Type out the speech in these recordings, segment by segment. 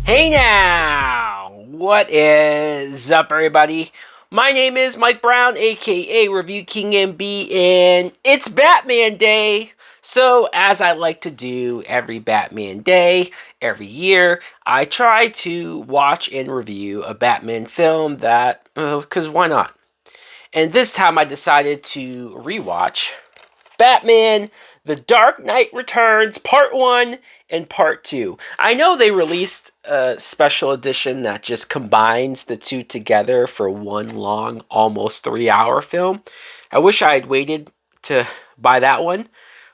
Hey now! What is up, everybody? My name is Mike Brown, aka Review King MB, and it's Batman Day! So, as I like to do every Batman Day, every year, I try to watch and review a Batman film because why not? And this time I decided to rewatch Batman The Dark Knight Returns Part 1 and Part 2. I know they released a special edition that just combines the two together for one long, almost 3 hour film. I wish I had waited to buy that one,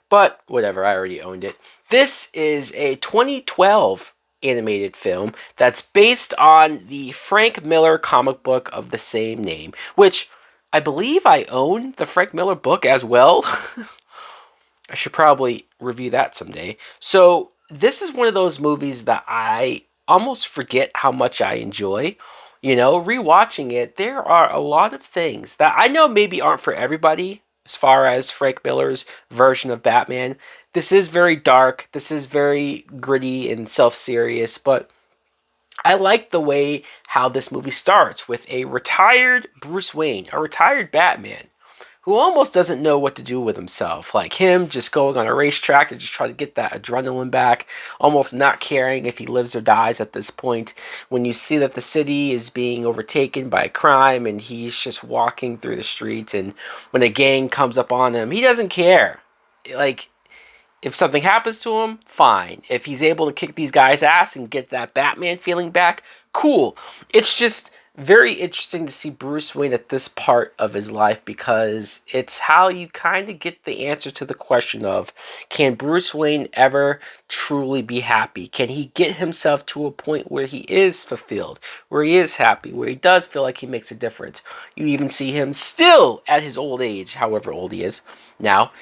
but whatever, I already owned it. This is a 2012 animated film that's based on the Frank Miller comic book of the same name, which I believe I own the Frank Miller book as well. I should probably review that someday. So, this is one of those movies that I almost forget how much I enjoy. You know, rewatching it, there are a lot of things that I know maybe aren't for everybody as far as Frank Miller's version of Batman. This is very dark, this is very gritty and self serious, but I like the way how this movie starts with a retired Bruce Wayne, a retired Batman who almost doesn't know what to do with himself. Like him just going on a racetrack to just try to get that adrenaline back, almost not caring if he lives or dies at this point. When you see that the city is being overtaken by crime and he's just walking through the streets, and when a gang comes up on him, he doesn't care. Like, if something happens to him, fine. If he's able to kick these guys' ass and get that Batman feeling back, cool. It's just very interesting to see Bruce Wayne at this part of his life because it's how you kind of get the answer to the question of, can Bruce Wayne ever truly be happy? Can he get himself to a point where he is fulfilled, where he is happy, where he does feel like he makes a difference? You even see him still at his old age, however old he is now,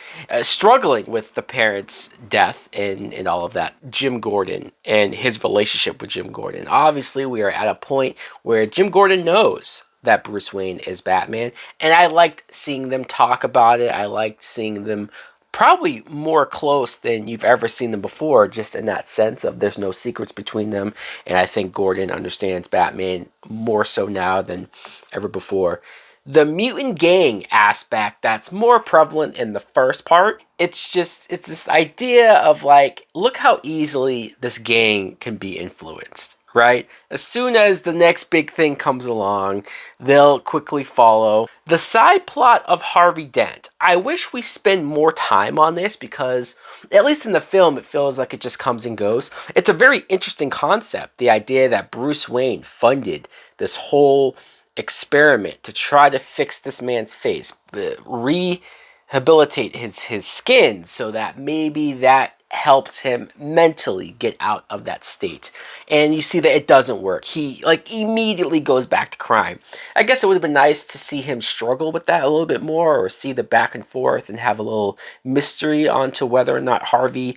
struggling with the parents' death and all of that. Jim Gordon and his relationship with Jim Gordon. Obviously, we are at a point where Jim Gordon knows that Bruce Wayne is Batman, and I liked seeing them talk about it. I liked seeing them probably more close than you've ever seen them before, just in that sense of there's no secrets between them, and I think Gordon understands Batman more so now than ever before. The mutant gang aspect that's more prevalent in the first part, it's this idea of like, look how easily this gang can be influenced, right? As soon as the next big thing comes along, they'll quickly follow. The side plot of Harvey Dent, I wish we spend more time on this because at least in the film it feels like it just comes and goes. It's a very interesting concept, the idea that Bruce Wayne funded this whole experiment to try to fix this man's face, rehabilitate his skin so that maybe that helps him mentally get out of that state. And you see that it doesn't work. He like immediately goes back to crime. I guess it would have been nice to see him struggle with that a little bit more, or see the back and forth and have a little mystery onto whether or not Harvey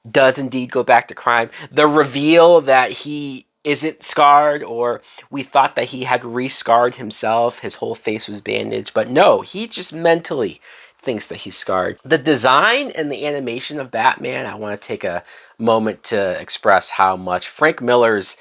does indeed go back to crime. The reveal that he isn't scarred, or we thought that he had re-scarred himself, his whole face was bandaged, but no, he just mentally thinks that he's scarred. The design and the animation of Batman, I want to take a moment to express how much Frank Miller's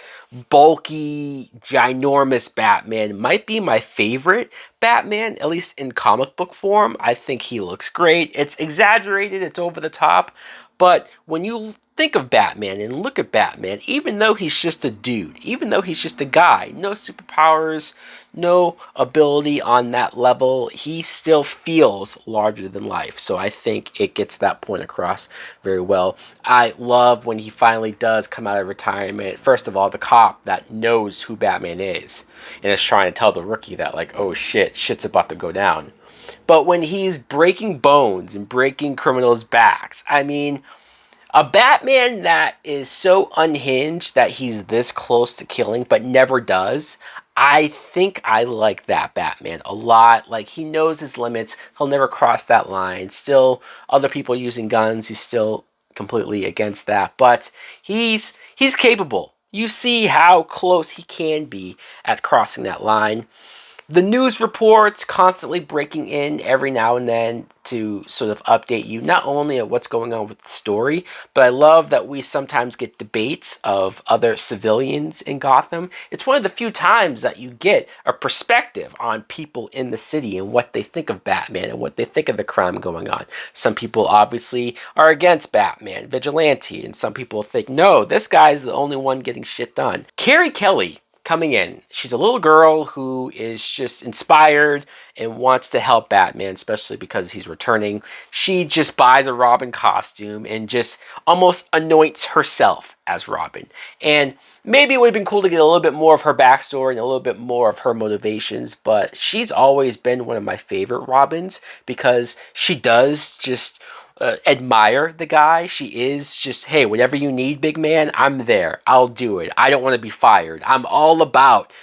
bulky, ginormous Batman might be my favorite Batman, at least in comic book form. I think he looks great. It's exaggerated, it's over the top, but when you think of Batman and look at Batman, even though he's just a dude, even though he's just a guy, no superpowers, no ability on that level, he still feels larger than life. So I think it gets that point across very well. I love when he finally does come out of retirement. First of all, the cop that knows who Batman is and is trying to tell the rookie that, like, oh shit, shit's about to go down. But when he's breaking bones and breaking criminals' backs, I mean, a Batman that is so unhinged that he's this close to killing but never does, I think I like that Batman a lot. Like, he knows his limits. He'll never cross that line. Still, other people using guns, he's still completely against that. But he's capable. You see how close he can be at crossing that line. The news reports constantly breaking in every now and then to sort of update you not only at what's going on with the story, but I love that we sometimes get debates of other civilians in Gotham. It's one of the few times that you get a perspective on people in the city and what they think of Batman and what they think of the crime going on. Some people obviously are against Batman, vigilante, and some people think, no, this guy's the only one getting shit done. Carrie Kelly coming in. She's a little girl who is just inspired and wants to help Batman, especially because he's returning. She just buys a Robin costume and just almost anoints herself as Robin. And maybe it would have been cool to get a little bit more of her backstory and a little bit more of her motivations, but she's always been one of my favorite Robins because she does just admire the guy. She is just, hey, whatever you need, big man, I'm there. I'll do it. I don't want to be fired. I'm all about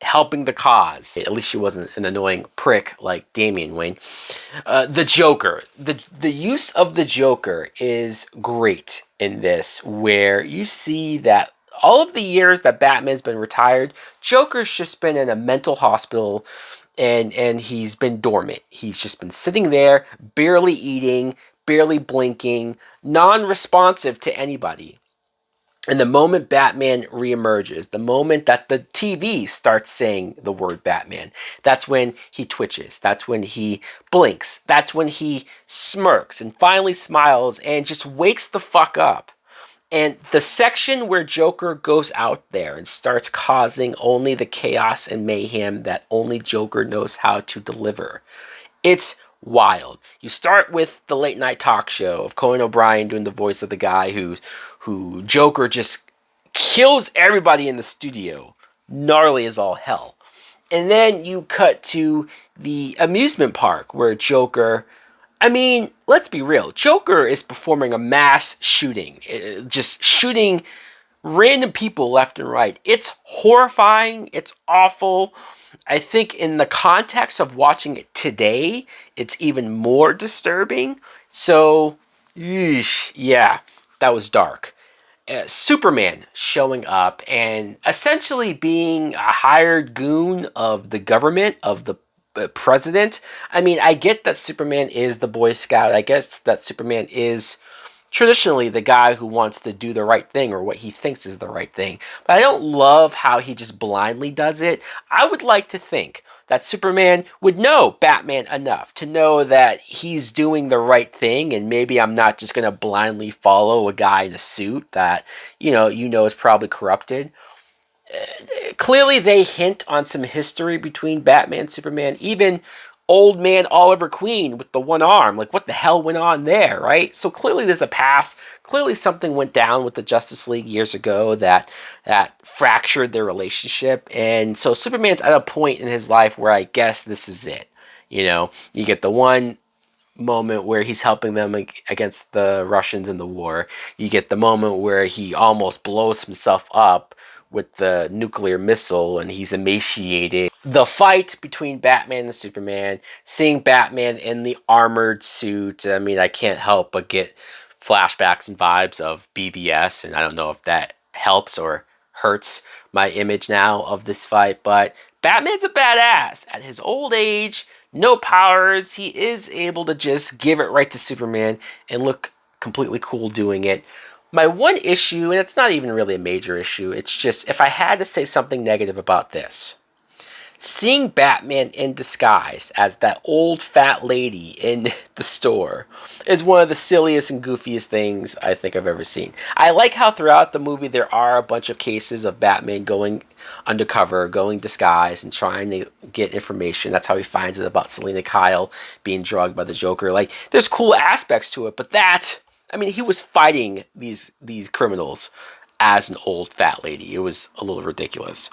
helping the cause. At least she wasn't an annoying prick like Damian Wayne. The Joker. The use of the Joker is great in this, where you see that all of the years that Batman's been retired, Joker's just been in a mental hospital and he's been dormant. He's just been sitting there, barely eating, barely blinking, non-responsive to anybody. And the moment Batman reemerges, the moment that the TV starts saying the word Batman, that's when he twitches. That's when he blinks. That's when he smirks and finally smiles and just wakes the fuck up. And the section where Joker goes out there and starts causing only the chaos and mayhem that only Joker knows how to deliver. It's wild. You start with the late night talk show of Conan O'Brien doing the voice of the guy who Joker just kills everybody in the studio. Gnarly as all hell. And then you cut to the amusement park where Joker, I mean, let's be real. Joker is performing a mass shooting. Just shooting random people left and right. It's horrifying. It's awful. I think in the context of watching it today, it's even more disturbing. So, yeah, that was dark. Superman showing up and essentially being a hired goon of the government, of the president. I mean, I get that Superman is the Boy Scout. I guess that Superman is traditionally the guy who wants to do the right thing or what he thinks is the right thing. But I don't love how he just blindly does it. I would like to think that Superman would know Batman enough to know that he's doing the right thing, and maybe I'm not just going to blindly follow a guy in a suit that, you know is probably corrupted. Clearly they hint on some history between Batman and Superman, even old man Oliver Queen with the one arm. Like, what the hell went on there, right? So clearly there's a past. Clearly something went down with the Justice League years ago that fractured their relationship. And so Superman's at a point in his life where I guess this is it. You get the one moment where he's helping them against the Russians in the war. You get the moment where he almost blows himself up with the nuclear missile and he's emaciated. The fight between Batman and Superman, seeing Batman in the armored suit, I mean, I can't help but get flashbacks and vibes of BVS, and I don't know if that helps or hurts my image now of this fight, but Batman's a badass. At his old age, no powers, he is able to just give it right to Superman and look completely cool doing it. My one issue, and it's not even really a major issue, it's just if I had to say something negative about this, seeing Batman in disguise as that old fat lady in the store is one of the silliest and goofiest things I think I've ever seen. I like how throughout the movie there are a bunch of cases of Batman going undercover, going disguised, and trying to get information. That's how he finds it about Selina Kyle being drugged by the Joker. Like, there's cool aspects to it, but he was fighting these criminals as an old fat lady. It was a little ridiculous.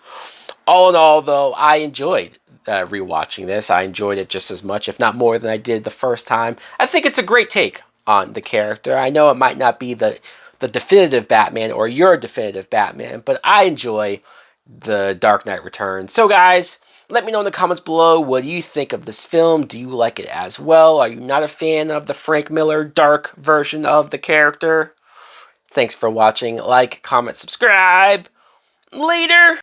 All in all, though, I enjoyed rewatching this. I enjoyed it just as much, if not more, than I did the first time. I think it's a great take on the character. I know it might not be the definitive Batman or your definitive Batman, but I enjoy the Dark Knight Returns. So, guys, let me know in the comments below, what do you think of this film? Do you like it as well? Are you not a fan of the Frank Miller dark version of the character? Thanks for watching. Like, comment, subscribe. Later!